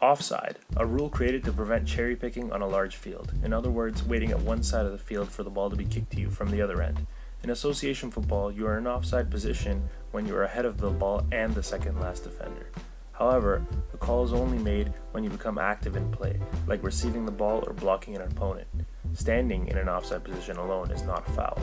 Offside, a rule created to prevent cherry picking on a large field. In other words, waiting at one side of the field for the ball to be kicked to you from the other end. In association football, you are in offside position when you are ahead of the ball and the second last defender. However, the call is only made when you become active in play, like receiving the ball or blocking an opponent. Standing in an offside position alone is not a foul.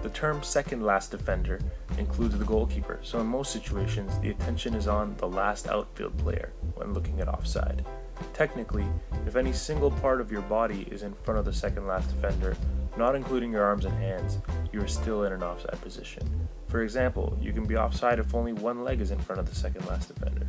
The term second last defender includes the goalkeeper, so in most situations the attention is on the last outfield player when looking at offside. Technically, if any single part of your body is in front of the second last defender, not including your arms and hands, you are still in an offside position. For example, you can be offside if only one leg is in front of the second last defender.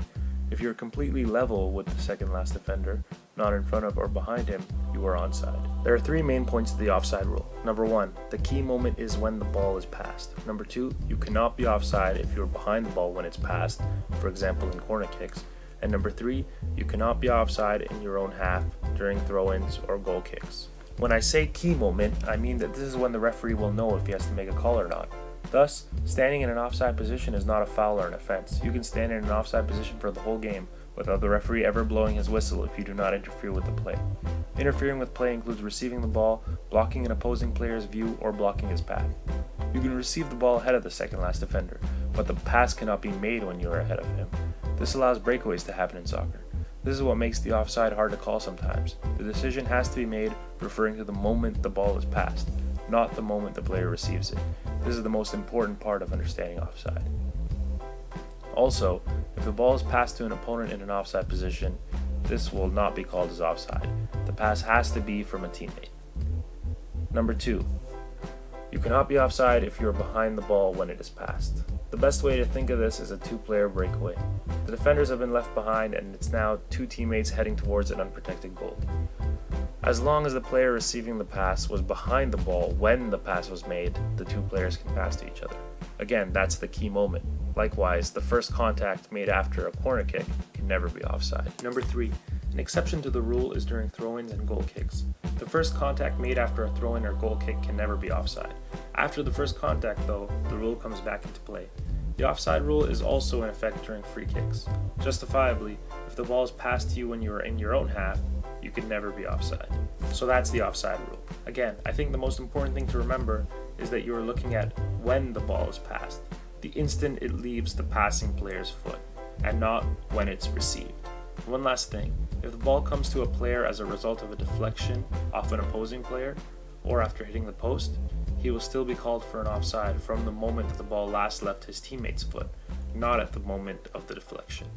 If you're completely level with the second last defender, not in front of or behind him, you are onside. There are three main points to the offside rule. Number 1, the key moment is when the ball is passed. Number 2, you cannot be offside if you are behind the ball when it's passed, for example in corner kicks. And number 3, you cannot be offside in your own half during throw-ins or goal kicks. When I say key moment, I mean that this is when the referee will know if he has to make a call or not. Thus, standing in an offside position is not a foul or an offense. You can stand in an offside position for the whole game without the referee ever blowing his whistle if you do not interfere with the play. Interfering with play includes receiving the ball, blocking an opposing player's view, or blocking his path. You can receive the ball ahead of the second last defender, but the pass cannot be made when you are ahead of him. This allows breakaways to happen in soccer. This is what makes the offside hard to call sometimes. The decision has to be made referring to the moment the ball is passed, not the moment the player receives it. This is the most important part of understanding offside. Also, if the ball is passed to an opponent in an offside position, this will not be called as offside. The pass has to be from a teammate. Number 2, you cannot be offside if you are behind the ball when it is passed. The best way to think of this is a two-player breakaway. The defenders have been left behind and it's now two teammates heading towards an unprotected goal. As long as the player receiving the pass was behind the ball when the pass was made, the two players can pass to each other. Again, that's the key moment. Likewise, the first contact made after a corner kick can never be offside. Number 3, an exception to the rule is during throw-ins and goal kicks. The first contact made after a throw-in or goal kick can never be offside. After the first contact, though, the rule comes back into play. The offside rule is also in effect during free kicks. Justifiably, if the ball is passed to you when you are in your own half, you can never be offside. So that's the offside rule. Again, I think the most important thing to remember is that you are looking at when the ball is passed, the instant it leaves the passing player's foot, and not when it's received. One last thing, if the ball comes to a player as a result of a deflection off an opposing player, or after hitting the post, he will still be called for an offside from the moment that the ball last left his teammate's foot, not at the moment of the deflection.